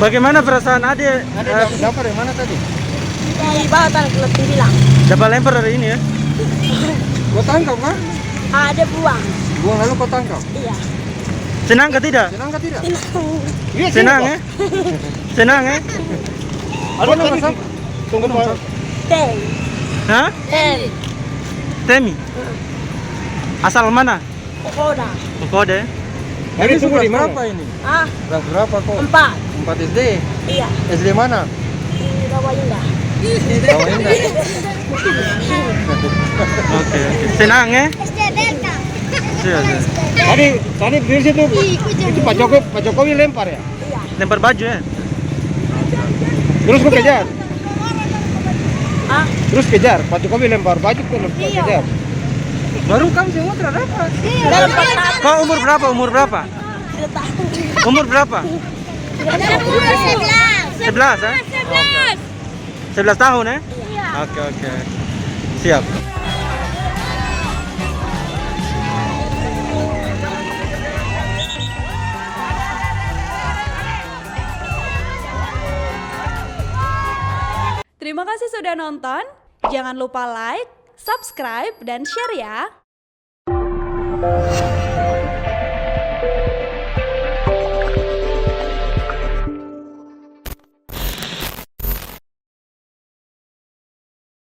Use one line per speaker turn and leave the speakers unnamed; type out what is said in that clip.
Bagaimana perasaan adik?
Dapat dari mana tadi?
Di bawah tanah kelihatan bilang.
Dapat lempar dari ini ya?
Kau tangkap kan?
Ada buang.
Buang lalu kau tangkap.
Iya.
Senang ke tidak?
Senang kah tidak?
Ini
Senang ya? Senang ya?
Apa nama siapa? Tunggu Pak.
Ten.
Hah?
Ten.
Temi? Asal mana?
Kokoda.
Kode.
Ini tunggu di berapa ini?
Ah,
Kelas berapa kok?
4.
4 SD.
Iya.
SD mana?
Di bawah indah.
Bawah Indah.
Oke. Senang ya? Iya.
Tadi di situ itu Pak Jokowi lempar ya?
Iya.
Lempar baju ya?
Terus kau kejar.
Ah,
Terus kejar. Pak Jokowi lempar baju kau kejar. Baru kamu semua tidak dapat.
dalam pertama.
Kau umur berapa? Umur berapa? Umur berapa? 11 ya? 11 tahun ya?
Iya.
Oke. Siap.
Terima kasih sudah nonton. Jangan lupa like, subscribe, dan share ya.